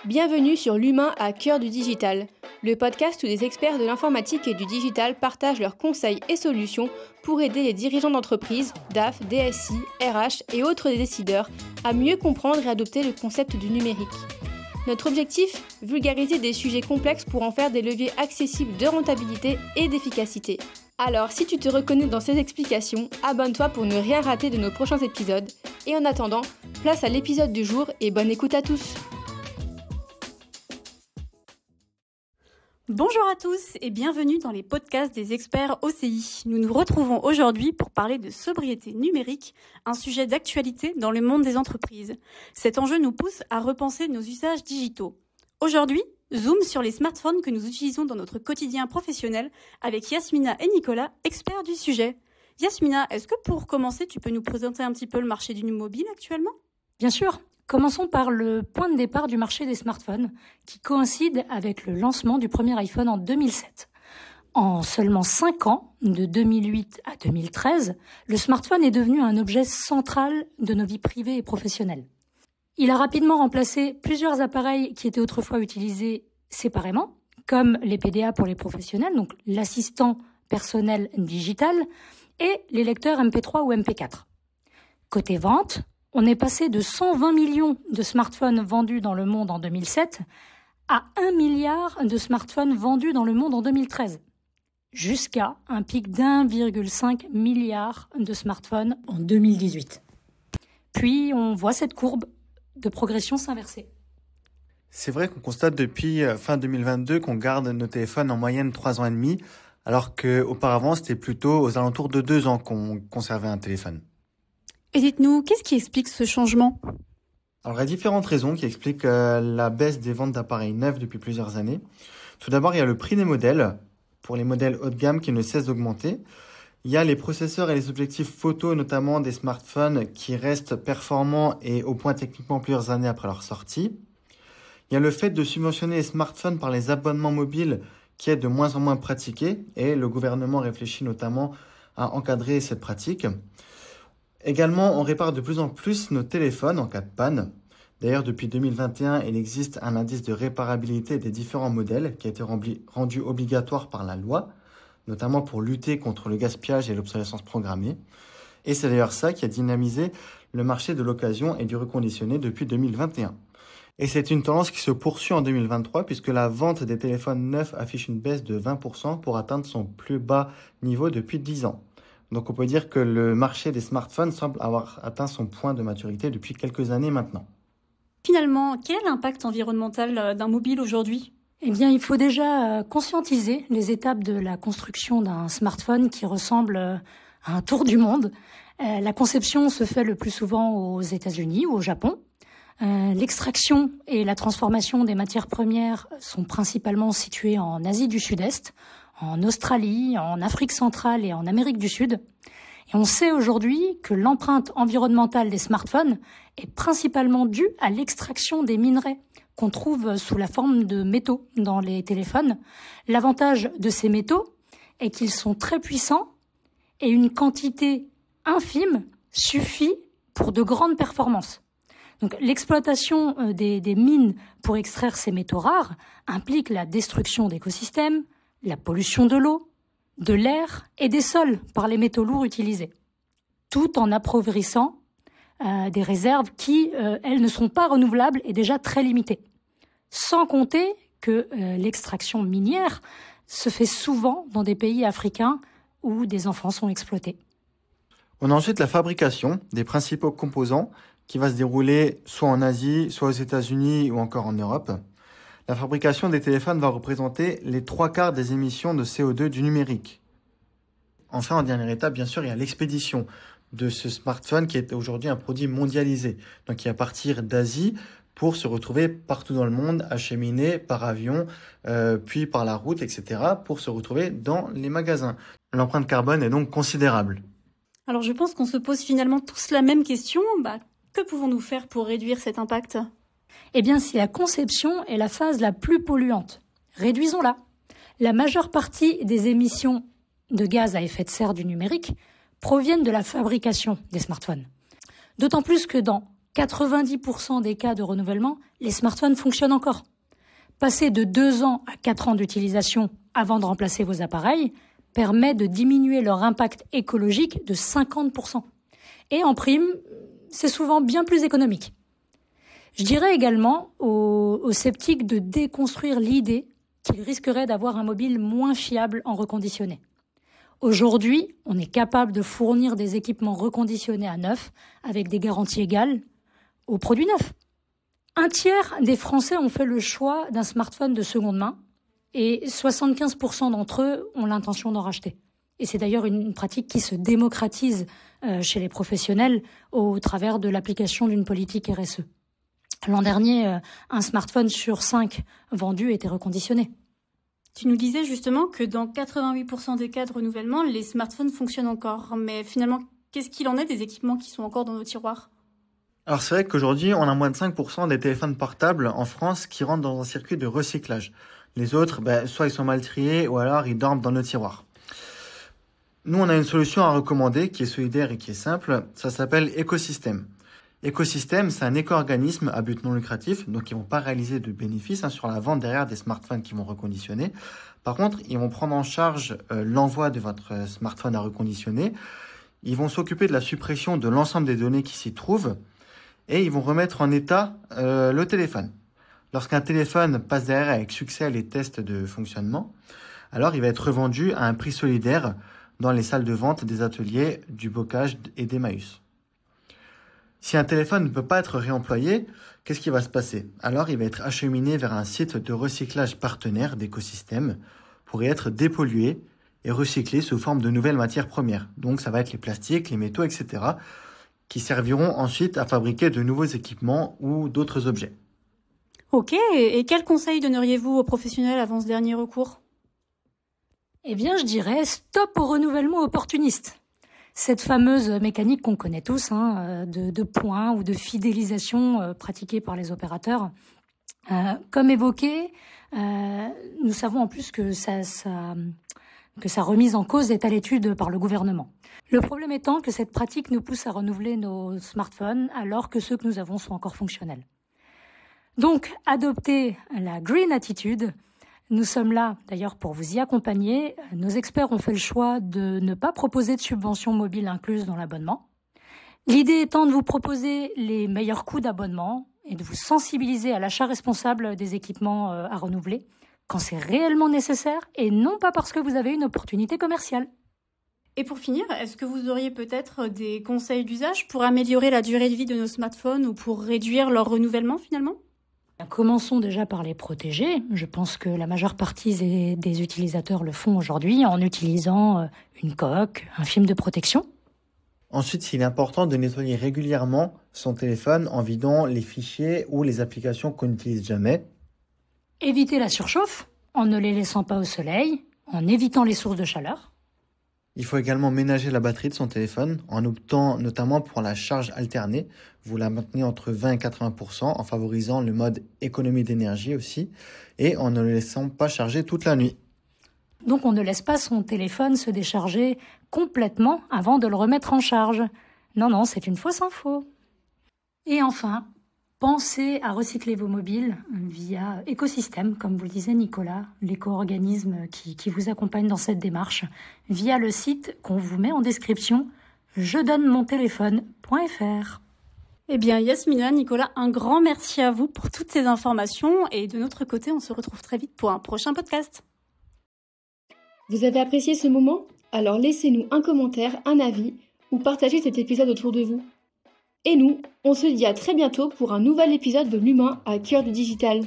Bienvenue sur l'humain à cœur du digital, le podcast où des experts de l'informatique et du digital partagent leurs conseils et solutions pour aider les dirigeants d'entreprise, DAF, DSI, RH et autres décideurs à mieux comprendre et adopter le concept du numérique. Notre objectif, vulgariser des sujets complexes pour en faire des leviers accessibles de rentabilité et d'efficacité. Alors, si tu te reconnais dans ces explications, abonne-toi pour ne rien rater de nos prochains épisodes. Et en attendant, place à l'épisode du jour et bonne écoute à tous. Bonjour à tous et bienvenue dans les podcasts des experts OCI. Nous nous retrouvons aujourd'hui pour parler de sobriété numérique, un sujet d'actualité dans le monde des entreprises. Cet enjeu nous pousse à repenser nos usages digitaux. Aujourd'hui, zoom sur les smartphones que nous utilisons dans notre quotidien professionnel avec Yasmina et Nicolas, experts du sujet. Yasmina, est-ce que pour commencer, tu peux nous présenter un petit peu le marché du mobile actuellement ? Bien sûr. Commençons par le point de départ du marché des smartphones, qui coïncide avec le lancement du premier iPhone en 2007. En seulement 5 ans, de 2008 à 2013, le smartphone est devenu un objet central de nos vies privées et professionnelles. Il a rapidement remplacé plusieurs appareils qui étaient autrefois utilisés séparément, comme les PDA pour les professionnels, donc l'assistant personnel digital, et les lecteurs MP3 ou MP4. Côté vente, on est passé de 120 millions de smartphones vendus dans le monde en 2007 à 1 milliard de smartphones vendus dans le monde en 2013, jusqu'à un pic d'1,5 milliard de smartphones en 2018. Puis on voit cette courbe de progression s'inverser. C'est vrai qu'on constate depuis fin 2022 qu'on garde nos téléphones en moyenne 3 ans et demi, alors qu'auparavant c'était plutôt aux alentours de 2 ans qu'on conservait un téléphone. Et dites-nous, qu'est-ce qui explique ce changement ? Alors, il y a différentes raisons qui expliquent la baisse des ventes d'appareils neufs depuis plusieurs années. Tout d'abord, il y a le prix des modèles, pour les modèles haut de gamme qui ne cessent d'augmenter. Il y a les processeurs et les objectifs photo, notamment des smartphones, qui restent performants et au point techniquement plusieurs années après leur sortie. Il y a le fait de subventionner les smartphones par les abonnements mobiles qui est de moins en moins pratiqué, et le gouvernement réfléchit notamment à encadrer cette pratique. Également, on répare de plus en plus nos téléphones en cas de panne. D'ailleurs, depuis 2021, il existe un indice de réparabilité des différents modèles qui a été rendu obligatoire par la loi, notamment pour lutter contre le gaspillage et l'obsolescence programmée. Et c'est d'ailleurs ça qui a dynamisé le marché de l'occasion et du reconditionné depuis 2021. Et c'est une tendance qui se poursuit en 2023 puisque la vente des téléphones neufs affiche une baisse de 20% pour atteindre son plus bas niveau depuis 10 ans. Donc on peut dire que le marché des smartphones semble avoir atteint son point de maturité depuis quelques années maintenant. Finalement, quel est l'impact environnemental d'un mobile aujourd'hui ? Eh bien, il faut déjà conscientiser les étapes de la construction d'un smartphone qui ressemble à un tour du monde. La conception se fait le plus souvent aux États-Unis ou au Japon. L'extraction et la transformation des matières premières sont principalement situées en Asie du Sud-Est, en Australie, en Afrique centrale et en Amérique du Sud. Et on sait aujourd'hui que l'empreinte environnementale des smartphones est principalement due à l'extraction des minerais qu'on trouve sous la forme de métaux dans les téléphones. L'avantage de ces métaux est qu'ils sont très puissants et une quantité infime suffit pour de grandes performances. Donc, l'exploitation des mines pour extraire ces métaux rares implique la destruction d'écosystèmes, la pollution de l'eau, de l'air et des sols par les métaux lourds utilisés, tout en appauvrissant des réserves qui, elles, ne sont pas renouvelables et déjà très limitées. Sans compter que l'extraction minière se fait souvent dans des pays africains où des enfants sont exploités. On a ensuite la fabrication des principaux composants qui va se dérouler soit en Asie, soit aux États-Unis ou encore en Europe. La fabrication des téléphones va représenter les 3/4 des émissions de CO2 du numérique. Enfin, en dernière étape, bien sûr, il y a l'expédition de ce smartphone qui est aujourd'hui un produit mondialisé. Donc, il va partir d'Asie pour se retrouver partout dans le monde, acheminé par avion, puis par la route, etc., pour se retrouver dans les magasins. L'empreinte carbone est donc considérable. Alors je pense qu'on se pose finalement tous la même question. Que pouvons-nous faire pour réduire cet impact ? Eh bien, si la conception est la phase la plus polluante, réduisons-la. La majeure partie des émissions de gaz à effet de serre du numérique proviennent de la fabrication des smartphones. D'autant plus que dans 90% des cas de renouvellement, les smartphones fonctionnent encore. Passer de 2 ans à 4 ans d'utilisation avant de remplacer vos appareils permet de diminuer leur impact écologique de 50%. Et en prime, c'est souvent bien plus économique. Je dirais également aux sceptiques de déconstruire l'idée qu'ils risqueraient d'avoir un mobile moins fiable en reconditionné. Aujourd'hui, on est capable de fournir des équipements reconditionnés à neuf avec des garanties égales aux produits neufs. 1/3 des Français ont fait le choix d'un smartphone de seconde main et 75% d'entre eux ont l'intention d'en racheter. Et c'est d'ailleurs une pratique qui se démocratise chez les professionnels au travers de l'application d'une politique RSE. L'an dernier, un smartphone sur 5 vendus était reconditionné. Tu nous disais justement que dans 88% des cas de renouvellement, les smartphones fonctionnent encore. Mais finalement, qu'est-ce qu'il en est des équipements qui sont encore dans nos tiroirs ? Alors c'est vrai qu'aujourd'hui, on a moins de 5% des téléphones portables en France qui rentrent dans un circuit de recyclage. Les autres, soit ils sont mal triés ou alors ils dorment dans nos tiroirs. Nous, on a une solution à recommander qui est solidaire et qui est simple. Ça s'appelle Écosystème. Écosystème, c'est un éco-organisme à but non lucratif, donc ils vont pas réaliser de bénéfices sur la vente derrière des smartphones qui vont reconditionner. Par contre, ils vont prendre en charge l'envoi de votre smartphone à reconditionner. Ils vont s'occuper de la suppression de l'ensemble des données qui s'y trouvent et ils vont remettre en état le téléphone. Lorsqu'un téléphone passe derrière avec succès les tests de fonctionnement, alors il va être revendu à un prix solidaire dans les salles de vente des ateliers du Bocage et d'Emmaüs. Si un téléphone ne peut pas être réemployé, qu'est-ce qui va se passer ? Alors, il va être acheminé vers un site de recyclage partenaire d'Écosystème pour y être dépollué et recyclé sous forme de nouvelles matières premières. Donc, ça va être les plastiques, les métaux, etc., qui serviront ensuite à fabriquer de nouveaux équipements ou d'autres objets. Ok, et quels conseils donneriez-vous aux professionnels avant ce dernier recours ? Eh bien, je dirais stop au renouvellement opportuniste. Cette fameuse mécanique qu'on connaît tous, de points ou de fidélisation pratiquée par les opérateurs. Comme évoqué, nous savons en plus que sa remise en cause est à l'étude par le gouvernement. Le problème étant que cette pratique nous pousse à renouveler nos smartphones alors que ceux que nous avons sont encore fonctionnels. Donc, adopter la green attitude. Nous sommes là, d'ailleurs, pour vous y accompagner. Nos experts ont fait le choix de ne pas proposer de subventions mobiles incluses dans l'abonnement. L'idée étant de vous proposer les meilleurs coûts d'abonnement et de vous sensibiliser à l'achat responsable des équipements à renouveler quand c'est réellement nécessaire et non pas parce que vous avez une opportunité commerciale. Et pour finir, est-ce que vous auriez peut-être des conseils d'usage pour améliorer la durée de vie de nos smartphones ou pour réduire leur renouvellement finalement ? Commençons déjà par les protéger. Je pense que la majeure partie des utilisateurs le font aujourd'hui en utilisant une coque, un film de protection. Ensuite, il est important de nettoyer régulièrement son téléphone en vidant les fichiers ou les applications qu'on n'utilise jamais. Éviter la surchauffe en ne les laissant pas au soleil, en évitant les sources de chaleur. Il faut également ménager la batterie de son téléphone en optant notamment pour la charge alternée. Vous la maintenez entre 20 et 80% en favorisant le mode économie d'énergie aussi et en ne le laissant pas charger toute la nuit. Donc on ne laisse pas son téléphone se décharger complètement avant de le remettre en charge. Non, c'est une fausse info. Et enfin, pensez à recycler vos mobiles via Écosystème, comme vous le disait Nicolas, l'éco-organisme qui vous accompagne dans cette démarche, via le site qu'on vous met en description, jedonnemontéléphone.fr. Eh bien, Yasmina, Nicolas, un grand merci à vous pour toutes ces informations. Et de notre côté, on se retrouve très vite pour un prochain podcast. Vous avez apprécié ce moment ? Alors laissez-nous un commentaire, un avis ou partagez cet épisode autour de vous. Et nous, on se dit à très bientôt pour un nouvel épisode de l'humain à cœur du digital.